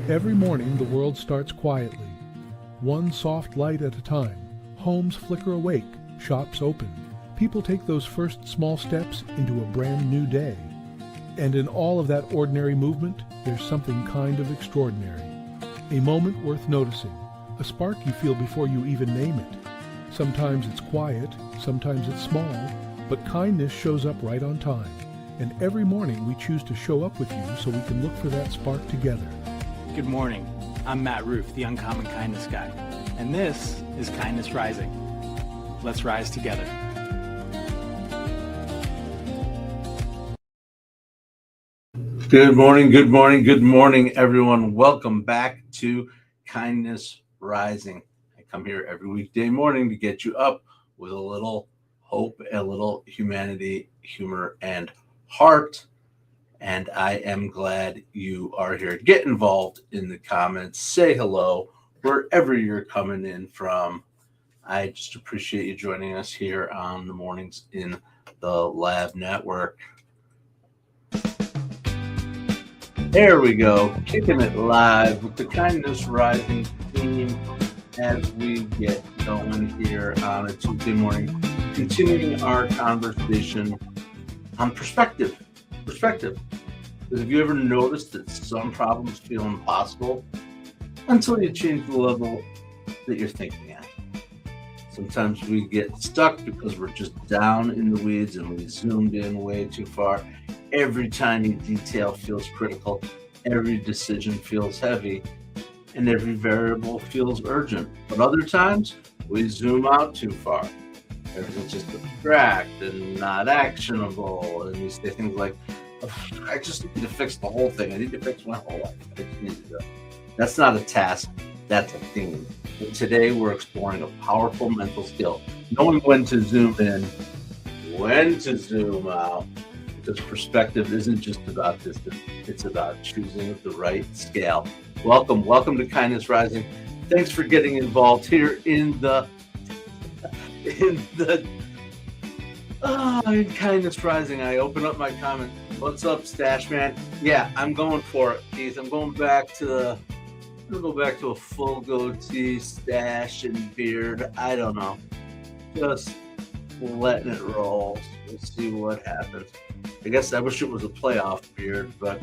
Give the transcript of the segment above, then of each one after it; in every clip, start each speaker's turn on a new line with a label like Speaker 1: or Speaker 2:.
Speaker 1: Every morning the world starts quietly, one soft light at a time. Homes flicker awake, shops open. People take those first small steps into a brand new day. And in all of that ordinary movement, there's something kind of extraordinary. A moment worth noticing, a spark you feel before you even name it. Sometimes it's quiet, sometimes it's small, but kindness shows up right on time. And every morning we choose to show up with you so we can look for that spark together.
Speaker 2: Good morning. I'm Matt Roof, the Uncommon Kindness Guy, and this is Kindness Rising. Let's rise together.
Speaker 3: Good morning, everyone. Welcome back to Kindness Rising. I come here every weekday morning to get you up with a little hope, a little humanity, humor, and heart. And I am glad you are here. Get involved in the comments. Say hello wherever you're coming in from. I just appreciate you joining us here on the mornings in the Lab Network. There we go. Kicking it live with the Kindness Rising theme as we get going here on a Tuesday morning. Continuing our conversation on perspective. Because have you ever noticed that some problems feel impossible until you change the level that you're thinking at? Sometimes we get stuck because we're just down in the weeds and we zoomed in way too far. Every tiny detail feels critical, every decision feels heavy, and every variable feels urgent. But other times, we zoom out too far. Everything's just abstract and not actionable, and we say things like, I just need to fix the whole thing. I need to fix my whole life. I just need to do it. That's not a task, that's a theme. And today we're exploring a powerful mental skill, knowing when to zoom in, when to zoom out, because perspective isn't just about distance, it's about choosing the right scale. Welcome to Kindness Rising. Thanks for getting involved here in Kindness Rising. I open up my comment. What's up, Stash Man? Yeah, I'm going for it, Keith. I'm going back to a full goatee, stash, and beard. I don't know. Just letting it roll. We'll see what happens. I guess I wish it was a playoff beard, but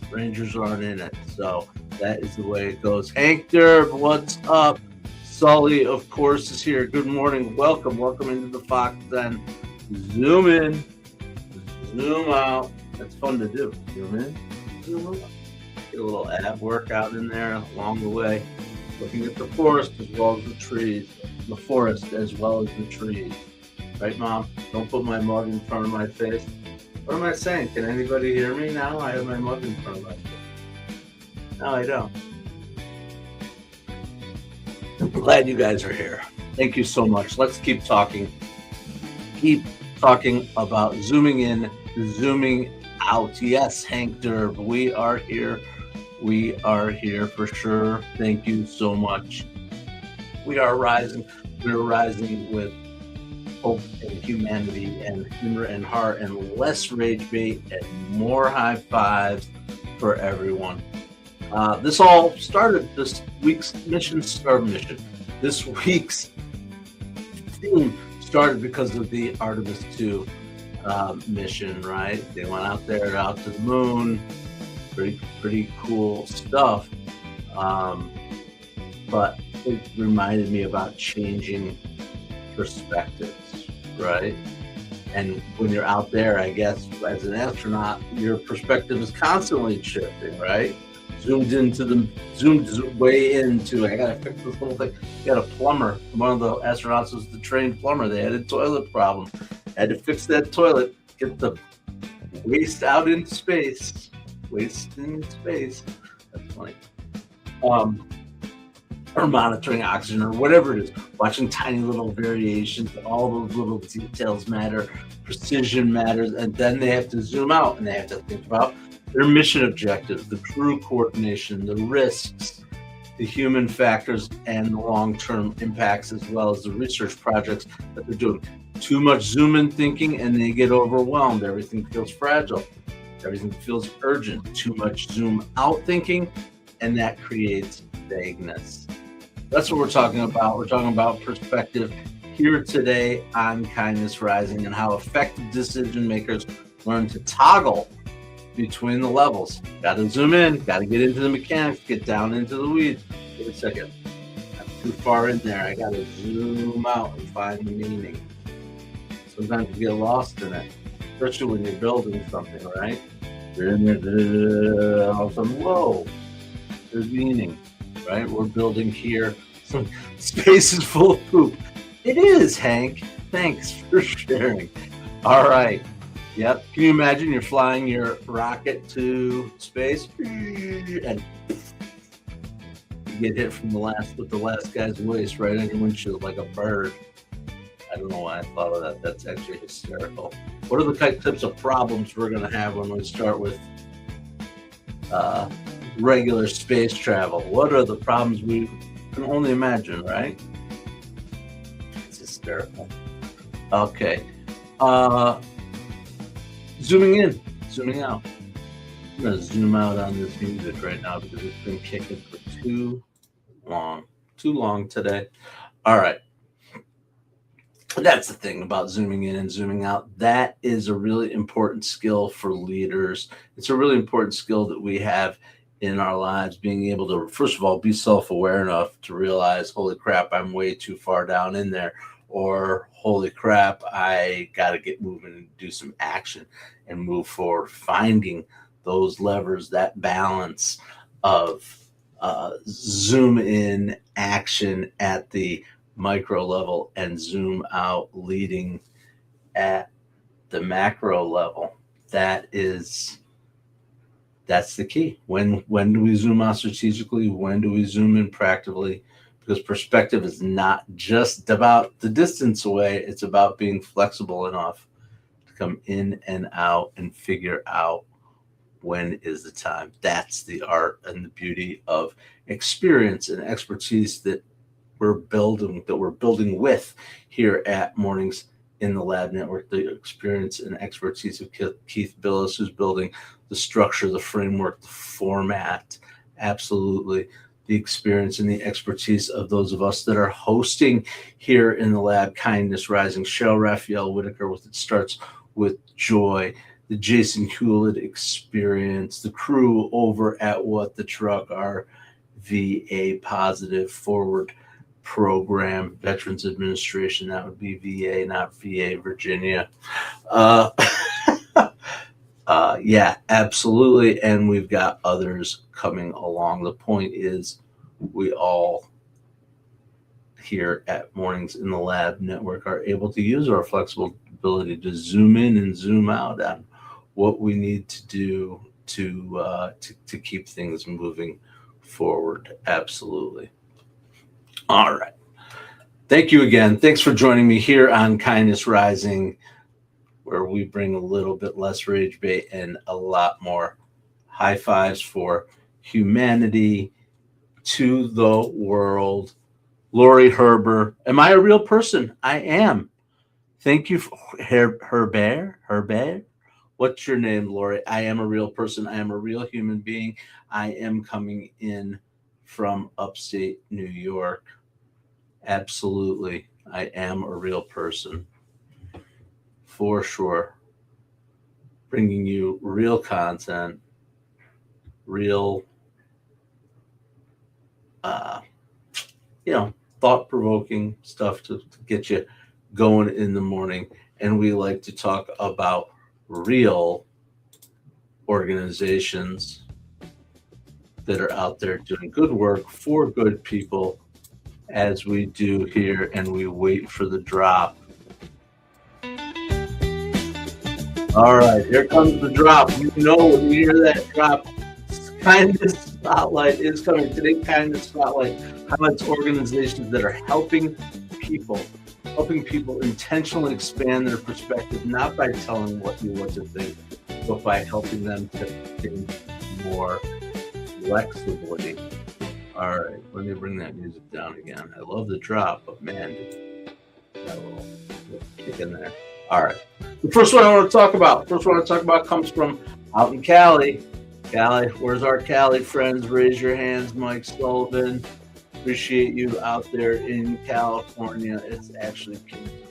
Speaker 3: Rangers aren't in it, so that is the way it goes. Hank Derb, what's up? Sully, of course, is here. Good morning. Welcome into the Fox Den. Zoom in, zoom out. That's fun to do. Zoom in, zoom out. Get a little ab workout in there along the way. Looking at the forest as well as the trees. The forest as well as the trees. Right, Mom? Don't put my mug in front of my face. What am I saying? Can anybody hear me now? I have my mug in front of my face. No, I don't. I'm glad you guys are here. Thank you so much. Let's keep talking. Keep talking about zooming in, zooming out. Yes, Hank Derb, we are here. We are here for sure. Thank you so much. We are rising. We're rising with hope and humanity and humor and heart and less rage bait and more high fives for everyone. This all started this week's mission. This week's theme started because of the Artemis II mission, right? They went out to the moon. Pretty cool stuff. But it reminded me about changing perspectives, right? And when you're out there, I guess, as an astronaut, your perspective is constantly shifting, right? Zoomed way into, I gotta fix this little thing. You got a plumber. One of the astronauts was the trained plumber. They had a toilet problem. Had to fix that toilet, get the waste out into space. Waste in space. That's funny. Or monitoring oxygen or whatever it is. Watching tiny little variations. All those little details matter. Precision matters. And then they have to zoom out and they have to think about their mission objectives, the crew coordination, the risks, the human factors, and the long-term impacts, as well as the research projects that they're doing. Too much zoom-in thinking, and they get overwhelmed. Everything feels fragile. Everything feels urgent. Too much zoom-out thinking, and that creates vagueness. That's what we're talking about. We're talking about perspective here today on Kindness Rising and how effective decision makers learn to toggle between the levels. Got to zoom in, got to get into the mechanics, get down into the weeds. Wait a second. I'm too far in there. I got to zoom out and find the meaning. Sometimes you get lost in it, especially when you're building something, right? You're in there, all of a sudden, whoa, there's meaning, right? We're building here. Some space is full of poop. It is, Hank. Thanks for sharing. All right. Yep. Can you imagine you're flying your rocket to space and you get hit from the last guy's waist right on your windshield like a bird? I don't know why I thought of that. That's actually hysterical. What are the types of problems we're going to have when we start with regular space travel? What are the problems we can only imagine, right? It's hysterical. Okay. Zooming in, zooming out. I'm going to zoom out on this music right now because it's been kicking for too long today. All right. That's the thing about zooming in and zooming out. That is a really important skill for leaders. It's a really important skill that we have in our lives, being able to, first of all, be self-aware enough to realize, holy crap, I'm way too far down in there, or holy crap, I got to get moving and do some action and move forward, finding those levers, that balance of zoom in action at the micro level and zoom out leading at the macro level. That's the key. When do we zoom out strategically? When do we zoom in practically? Because perspective is not just about the distance away. It's about being flexible enough to come in and out and figure out when is the time. That's the art and the beauty of experience and expertise that we're building with here at Mornings in the Lab Network. The experience and expertise of Keith Billis, who's building the structure, the framework, the format. Absolutely. The experience and the expertise of those of us that are hosting here in the lab, Kindness Rising. Cheryl Raphael Whitaker with It Starts With Joy, the Jason Hewlett experience, the crew over at What the Truck, our VA Positive Forward program, Veterans Administration. That would be VA, not VA, Virginia. Yeah, absolutely. And we've got others coming along. The point is we all here at Mornings in the Lab Network are able to use our flexible ability to zoom in and zoom out on what we need to do to keep things moving forward. Absolutely. All right. Thank you again. Thanks for joining me here on Kindness Rising, where we bring a little bit less rage bait and a lot more high fives for humanity to the world. Lori Herber. Am I a real person? I am. Thank you for Herbert. What's your name, Lori? I am a real person. I am a real human being. I am coming in from upstate New York. Absolutely. I am a real person. For sure. Bringing you real content, real, thought-provoking stuff to get you going in the morning. And we like to talk about real organizations that are out there doing good work for good people, as we do here, and we wait for the drop. All right, here comes the drop. You know when you hear that drop, Kindness Spotlight is coming. Today, Kindness Spotlight highlights organizations that are helping people intentionally expand their perspective, not by telling what to think, but by helping them to think more flexibly. All right, let me bring that music down again. I love the drop, but man, got a little kick in there. All right. The first one I want to talk about comes from out in Cali. Cali, where's our Cali friends? Raise your hands, Mike Sullivan. Appreciate you out there in California. It's actually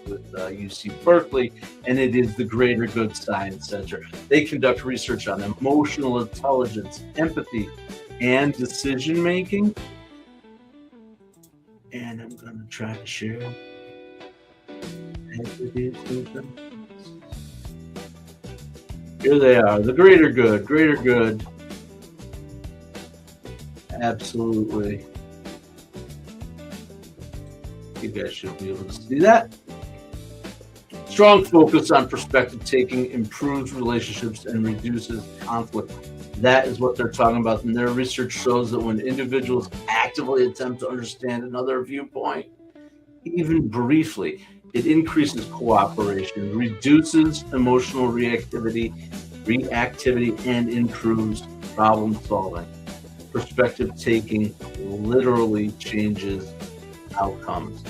Speaker 3: with UC Berkeley, and it is the Greater Good Science Center. They conduct research on emotional intelligence, empathy, and decision making. And I'm going to try to share. Here they are, the Greater Good, Greater Good. Absolutely. You guys should be able to see that. Strong focus on perspective taking improves relationships and reduces conflict. That is what they're talking about. And their research shows that when individuals actively attempt to understand another viewpoint, even briefly, it increases cooperation, reduces emotional reactivity, and improves problem solving. Perspective taking literally changes outcomes.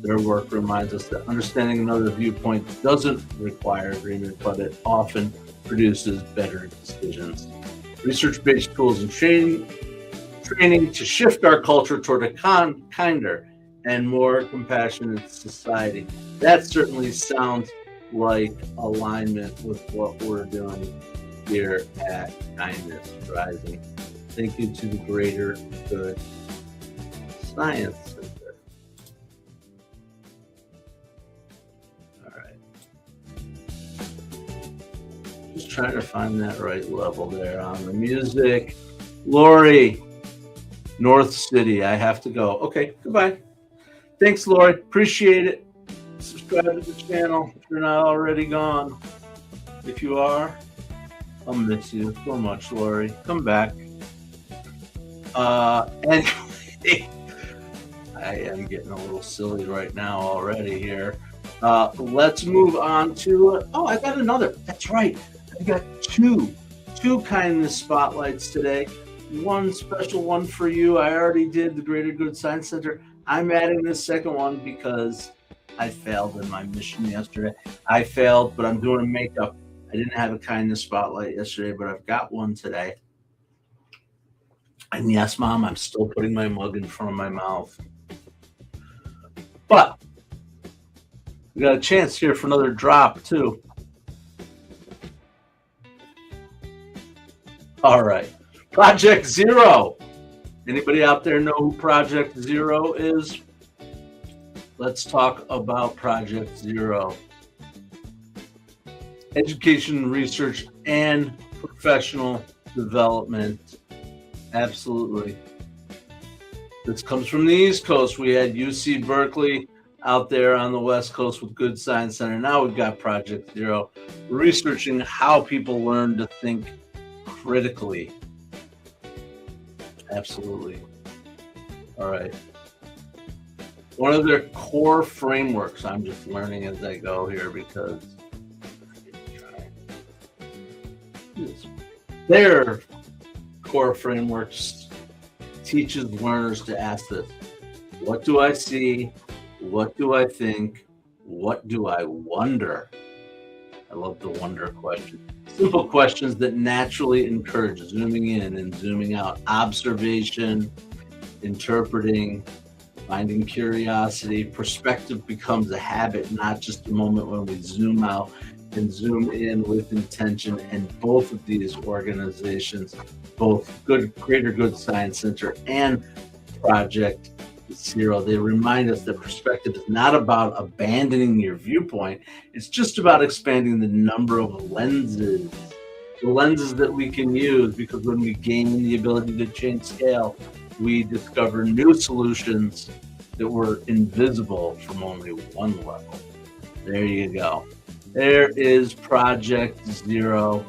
Speaker 3: Their work reminds us that understanding another viewpoint doesn't require agreement, but it often produces better decisions. Research-based tools and training to shift our culture toward a kinder and more compassionate society. That certainly sounds like alignment with what we're doing here at Kindness Rising. Thank you to the Greater Good Science Center. All right. Just trying to find that right level there on the music. Lori, North City, I have to go. Okay, goodbye. Thanks, Lori. Appreciate it. Subscribe to the channel if you're not already gone. If you are, I'll miss you so much, Lori. Come back. Anyway, I am getting a little silly right now already here. Let's move on to, I got another. That's right. I got two kindness spotlights today. One special one for you. I already did the Greater Good Science Center. I'm adding this second one because I failed in my mission yesterday. I failed, but I'm doing makeup. I didn't have a kindness spotlight yesterday, but I've got one today. And yes, Mom, I'm still putting my mug in front of my mouth. But we got a chance here for another drop, too. All right. Project Zero. Anybody out there know who Project Zero is? Let's talk about Project Zero. Education, research, and professional development. Absolutely. This comes from the East Coast. We had UC Berkeley out there on the West Coast with Good Science Center. Now we've got Project Zero, researching how people learn to think critically. Absolutely. All right. One of their core frameworks, I'm just learning as I go here because their core frameworks teaches learners to ask this: what do I see? What do I think? What do I wonder? I love the wonder question. Simple questions that naturally encourage zooming in and zooming out, observation, interpreting, finding curiosity. Perspective becomes a habit, not just a moment when we zoom out and zoom in with intention. And both of these organizations, both Greater Good Science Center and Project Zero, they remind us that perspective is not about abandoning your viewpoint. It's just about expanding the number of lenses, the lenses that we can use, because when we gain the ability to change scale, we discover new solutions that were invisible from only one level. There you go. There is Project Zero.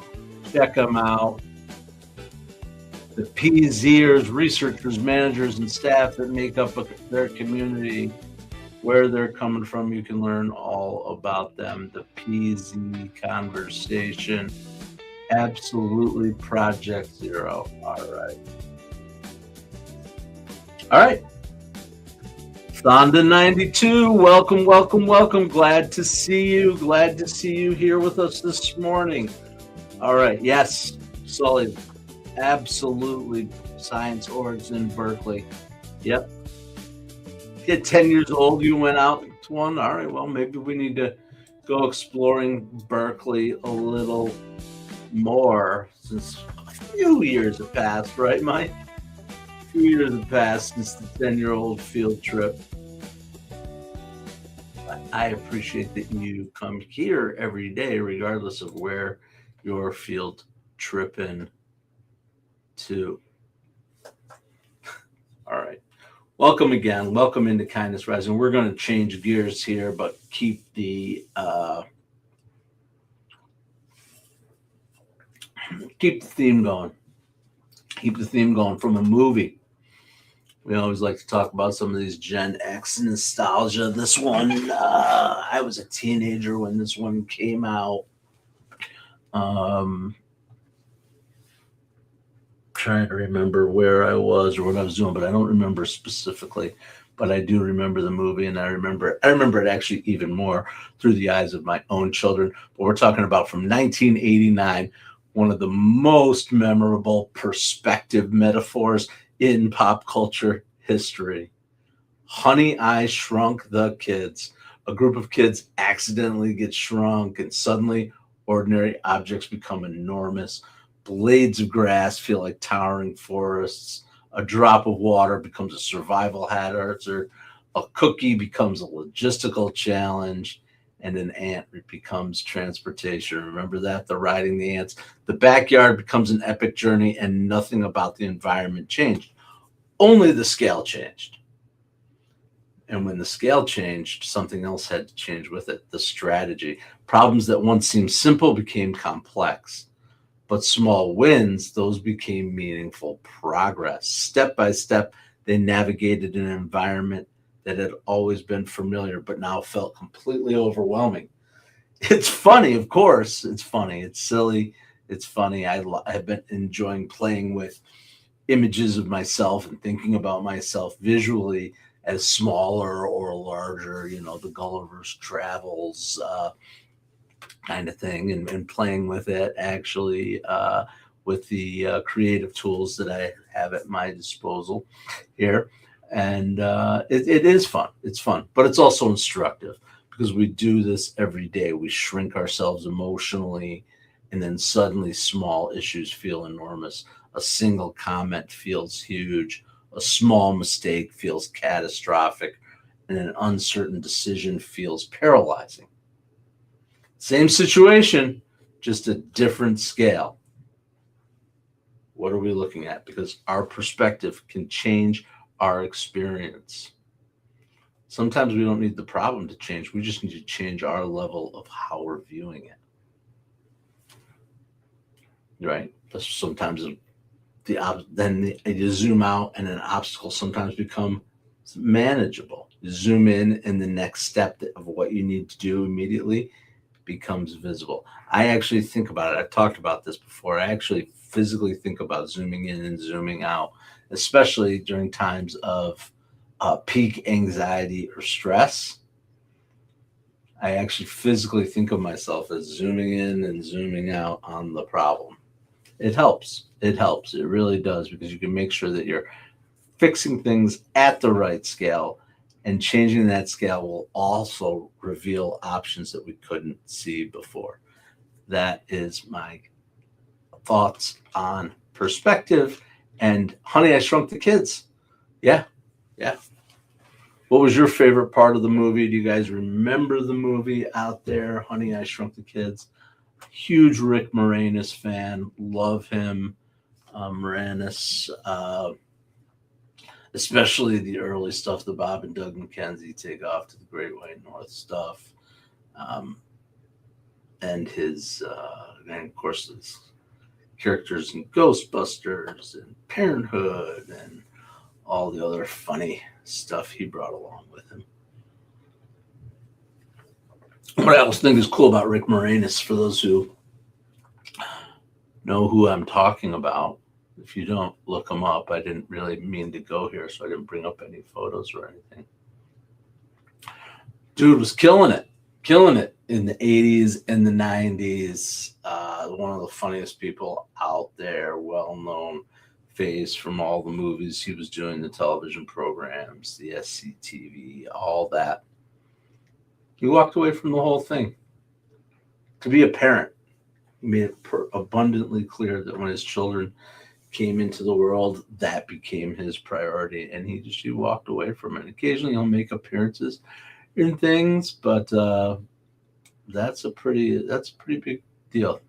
Speaker 3: Check them out. The PZers, researchers, managers, and staff that make up their community, where they're coming from, you can learn all about them. The PZ conversation. Absolutely Project Zero. All right. All right. Thonda 92, welcome, welcome, welcome. Glad to see you. Glad to see you here with us this morning. All right. Yes. Sully, absolutely science orgs in Berkeley. Yep. At 10 years old, you went out to one. All right, well, maybe we need to go exploring Berkeley a little more since a few years have passed, right, Mike? A few years have passed since the 10-year-old field trip. I appreciate that you come here every day, regardless of where you're field tripping to. All right. Welcome again. Welcome into Kindness Rising. We're going to change gears here, but keep the theme going. Keep the theme going from a movie. We always like to talk about some of these Gen X nostalgia. This one, I was a teenager when this one came out. Trying to remember where I was or what I was doing, but I don't remember specifically. But I do remember the movie, and I remember it actually even more through the eyes of my own children. But we're talking about from 1989, one of the most memorable perspective metaphors in pop culture history. Honey, I Shrunk the Kids. A group of kids accidentally get shrunk, and suddenly ordinary objects become enormous. Blades of grass feel like towering forests. A drop of water becomes a survival hazard. A cookie becomes a logistical challenge. And an ant becomes transportation. Remember that? The riding the ants. The backyard becomes an epic journey, and nothing about the environment changed. Only the scale changed. And when the scale changed, something else had to change with it, the strategy. Problems that once seemed simple became complex. But small wins, those became meaningful progress. Step by step, they navigated an environment that had always been familiar, but now felt completely overwhelming. It's funny, of course. It's funny. It's silly. It's funny. I have been enjoying playing with images of myself and thinking about myself visually as smaller or larger, the Gulliver's Travels kind of thing, and playing with it actually with the creative tools that I have at my disposal here. And it is fun. It's fun, but it's also instructive because we do this every day. We shrink ourselves emotionally, and then suddenly small issues feel enormous. A single comment feels huge. A small mistake feels catastrophic, and an uncertain decision feels paralyzing. Same situation, just a different scale. What are we looking at? Because our perspective can change our experience. Sometimes we don't need the problem to change. We just need to change our level of how we're viewing it. Right? Sometimes you zoom out, and an obstacle sometimes becomes manageable. You zoom in, and the next step of what you need to do immediately becomes visible. I actually think about it. I've talked about this before. I actually physically think about zooming in and zooming out, especially during times of peak anxiety or stress. I actually physically think of myself as zooming in and zooming out on the problem. It helps. It helps. It really does, because you can make sure that you're fixing things at the right scale, and changing that scale will also reveal options that we couldn't see before. That is my thoughts on perspective and Honey, I Shrunk the Kids. Yeah. What was your favorite part of the movie? Do you guys remember the movie out there, Honey, I Shrunk the Kids? Huge Rick Moranis fan. Love him. Moranis. Especially the early stuff, the Bob and Doug McKenzie Take Off to the Great White North stuff. And his, and of course, his characters in Ghostbusters and Parenthood and all the other funny stuff he brought along with him. What I also think is cool about Rick Moranis, for those who know who I'm talking about, if you don't, look him up. I didn't really mean to go here, so I didn't bring up any photos or anything. Dude was killing it. killing it in the 80s and the 90s. One of the funniest people out there, well-known face from all the movies he was doing, the television programs, the SCTV, all that. He walked away from the whole thing. To be a parent, he made it abundantly clear that when his children came into the world, that became his priority, and he walked away from it. Occasionally he'll make appearances in things, but that's a pretty big deal.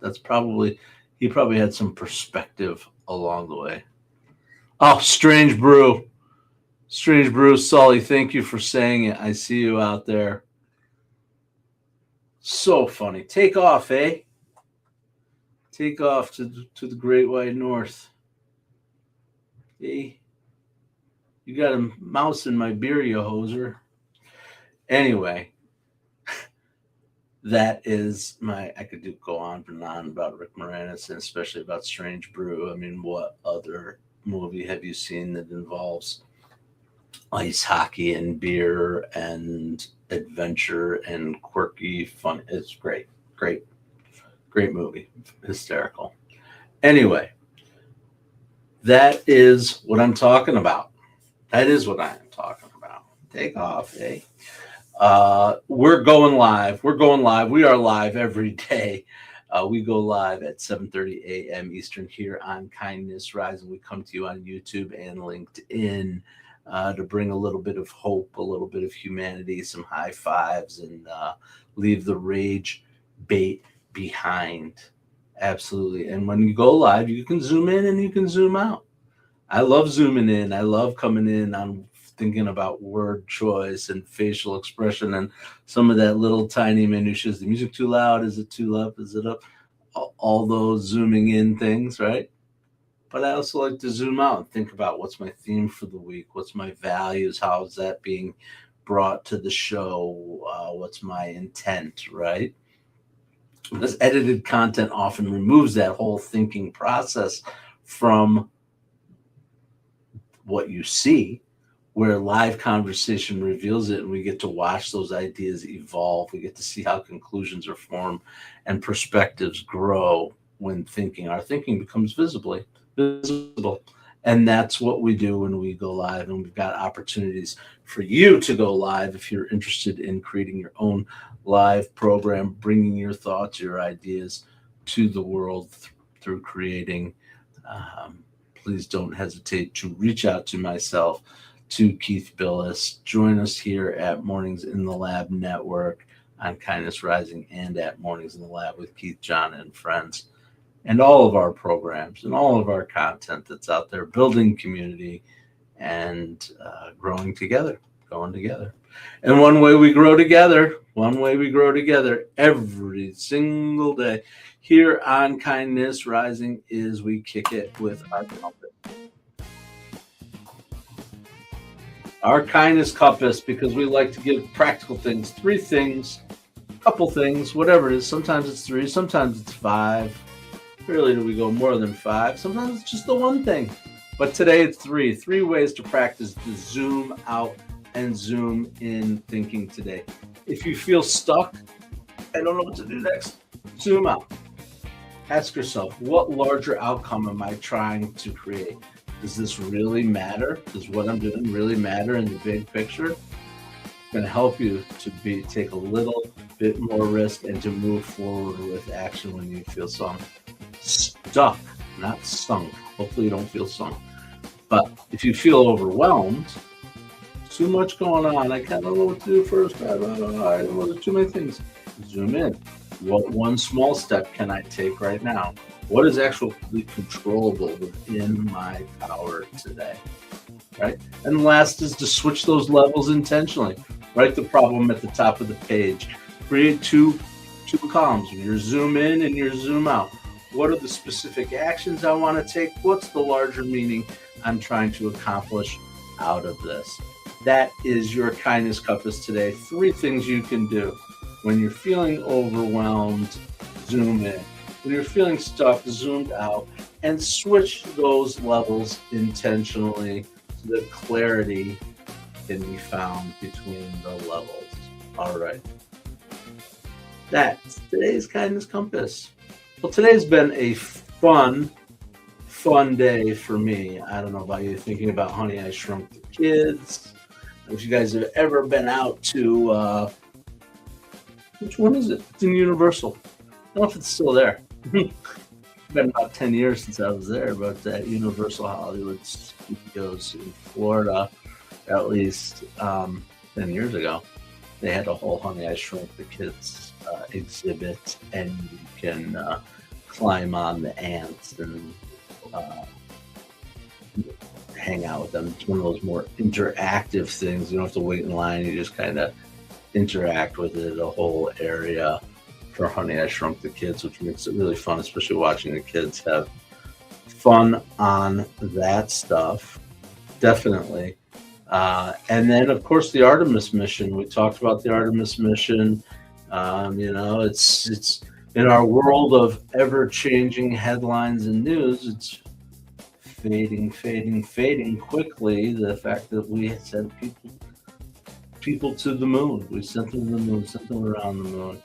Speaker 3: He probably had some perspective along the way. Oh, Strange Brew, Sully, thank you for saying it. I see you out there. So funny. Take off, eh? Take off to the Great White North. Hey, you got a mouse in my beer, you hoser. Anyway, that is I could go on and on about Rick Moranis and especially about Strange Brew. I mean, what other movie have you seen that involves ice hockey and beer and adventure and quirky fun? It's great movie, hysterical. Anyway, that is what I'm talking about. Take off, eh? We're going live. We are live every day. We go live at 7:30 a.m. Eastern here on Kindness Rising. We come to you on YouTube and LinkedIn to bring a little bit of hope, a little bit of humanity, some high fives, and leave the rage bait behind. Absolutely. And when you go live, you can zoom in and you can zoom out. I love zooming in. I love coming in on thinking about word choice and facial expression and some of that little tiny minutiae. Is the music too loud? Is it too loud? Is it up? All those zooming in things, right? But I also like to zoom out and think about what's my theme for the week? What's my values? How is that being brought to the show? What's my intent, right? This edited content often removes that whole thinking process from what you see, where live conversation reveals it, and we get to watch those ideas evolve. We get to see how conclusions are formed and perspectives grow when thinking. Our thinking becomes visible. And that's what we do when we go live. And we've got opportunities for you to go live if you're interested in creating your own live program, bringing your thoughts, your ideas to the world through creating. Please don't hesitate to reach out to myself, to Keith Billis. Join us here at Mornings in the Lab Network on Kindness Rising and at Mornings in the Lab with Keith, John, and friends. And all of our programs and all of our content that's out there, building community and growing together, going together. And one way we grow together every single day here on Kindness Rising is we kick it with our compass. Our kindness compass, because we like to give practical things, 3 things, couple things, whatever it is. Sometimes it's 3, sometimes it's 5. Rarely do we go more than 5. Sometimes it's just the one thing. But today it's 3. 3 ways to practice the zoom out and zoom in thinking today. If you feel stuck, I don't know what to do next, zoom out. Ask yourself, what larger outcome am I trying to create? Does this really matter? Does what I'm doing really matter in the big picture? It's going to help you to take a little bit more risk and to move forward with action when you feel stuck, not sunk. Hopefully you don't feel sunk. But if you feel overwhelmed, too much going on, I kind of don't know what to do first. I don't know, there's too many things. Zoom in. What one small step can I take right now? What is actually controllable within my power today? Right? And last is to switch those levels intentionally. Write the problem at the top of the page. Create two columns, your zoom in and your zoom out. What are the specific actions I want to take? What's the larger meaning I'm trying to accomplish out of this? That is your kindness compass today. 3 things you can do. When you're feeling overwhelmed, zoom in. When you're feeling stuck, zoomed out, and switch those levels intentionally so that clarity can be found between the levels. All right. That's today's kindness compass. Well, today's been a fun day for me. I don't know about you, thinking about Honey, I Shrunk the Kids. If you guys have ever been out to, which one is it? It's in Universal. I don't know if it's still there. It's been about 10 years since I was there, but at Universal Hollywood Studios in Florida, at least 10 years ago, they had a whole Honey, I Shrunk the Kids exhibit, and you can climb on the ants and hang out with them. It's one of those more interactive things. You don't have to wait in line. You just kind of interact with it, a whole area for Honey, I Shrunk the Kids, which makes it really fun, especially watching the kids have fun on that stuff. Definitely. And then, of course, the Artemis mission. We talked about the Artemis mission. It's in our world of ever-changing headlines and news, it's fading quickly. The fact that we sent people to the moon. We sent them to the moon, sent them around the moon.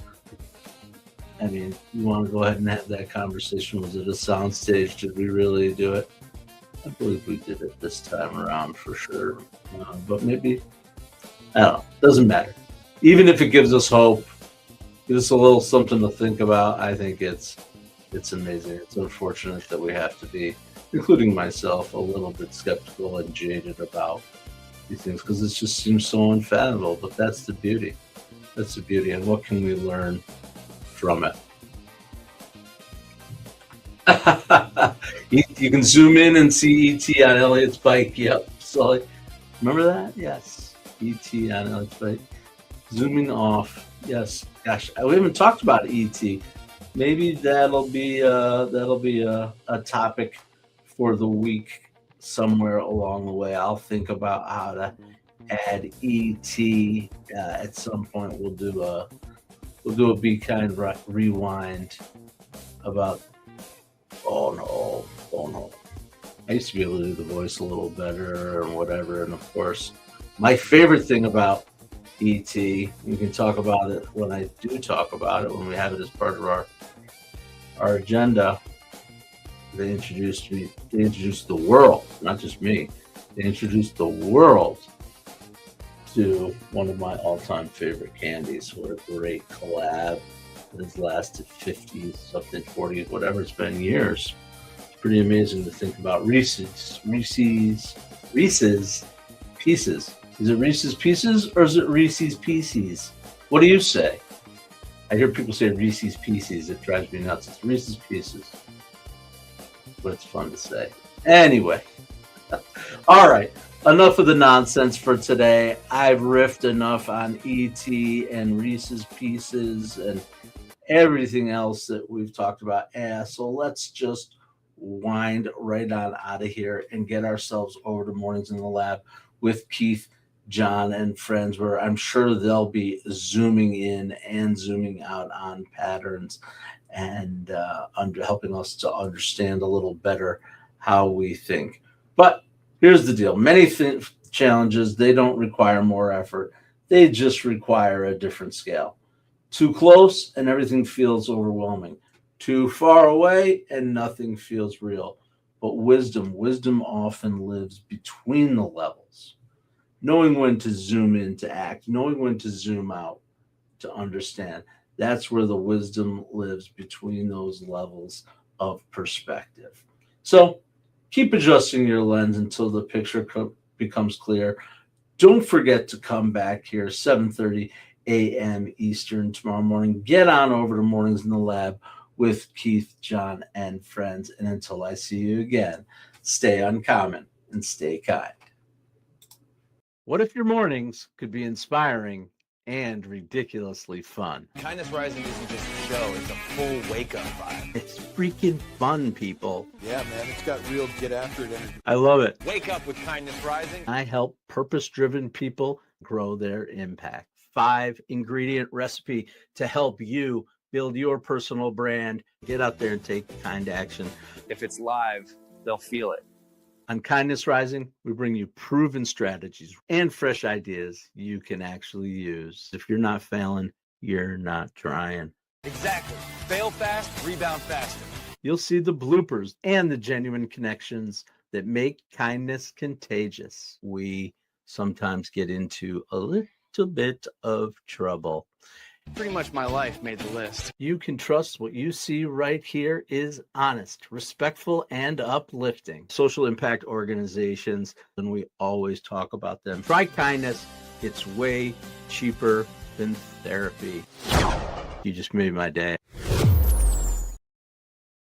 Speaker 3: I mean, you want to go ahead and have that conversation. Was it a soundstage? Did we really do it? I believe we did it this time around for sure. But maybe, I don't know. Doesn't matter. Even if it gives us hope, gives us a little something to think about, I think it's amazing. It's unfortunate that we have to be, including myself, a little bit skeptical and jaded about these things because it just seems so unfathomable. But that's the beauty. That's the beauty. And what can we learn from it? You can zoom in and see E.T. on Elliot's bike. Yep. So, remember that? Yes. E.T. on Elliot's bike. Zooming off. Yes. Gosh, we haven't talked about E.T. Maybe that'll be a topic for the week somewhere along the way. I'll think about how to add ET at some point. We'll do a Be Kind rewind about. Oh no. I used to be able to do the voice a little better and whatever. And of course, my favorite thing about ET, we can talk about it when I do talk about it, when we have it as part of our agenda. They introduced the world, not just me. They introduced the world to one of my all-time favorite candies. What a great collab that has lasted 50s, something 40s, whatever it's been, years. It's pretty amazing to think about Reese's Pieces. Is it Reese's Pieces or is it Reese's Pieces? What do you say? I hear people say Reese's Pieces. It drives me nuts. It's Reese's Pieces. But it's fun to say. Anyway. All right. Enough of the nonsense for today. I've riffed enough on E.T. and Reese's Pieces and everything else that we've talked about. So let's just wind right on out of here and get ourselves over to Mornings in the Lab with Keith, John, and friends, where I'm sure they'll be zooming in and zooming out on patterns and helping us to understand a little better how we think. But here's the deal. Many challenges, they don't require more effort. They just require a different scale. Too close and everything feels overwhelming. Too far away and nothing feels real. But wisdom often lives between the levels. Knowing when to zoom in to act, knowing when to zoom out to understand. That's where the wisdom lives, between those levels of perspective. So keep adjusting your lens until the picture becomes clear. Don't forget to come back here 7:30 a.m. Eastern tomorrow morning. Get on over to Mornings in the Lab with Keith, John, and friends. And until I see you again, stay uncommon and stay kind. What if your mornings could be inspiring and ridiculously fun?
Speaker 4: Kindness Rising isn't just a show, it's a full wake-up vibe.
Speaker 3: It's freaking fun, people.
Speaker 4: Yeah, man, it's got real get after it energy.
Speaker 3: I love it.
Speaker 4: Wake up with Kindness Rising.
Speaker 3: I help purpose-driven people grow their impact. 5-ingredient recipe to help you build your personal brand. Get out there and take kind action.
Speaker 4: If it's live, they'll feel it.
Speaker 3: On Kindness Rising, we bring you proven strategies and fresh ideas you can actually use. If you're not failing, you're not trying.
Speaker 4: Exactly. Fail fast, rebound faster.
Speaker 3: You'll see the bloopers and the genuine connections that make kindness contagious. We sometimes get into a little bit of trouble.
Speaker 4: Pretty much my life made the list.
Speaker 3: You can trust what you see right here is honest, respectful, and uplifting. Social impact organizations, and we always talk about them. Try kindness. It's way cheaper than therapy. You just made my day.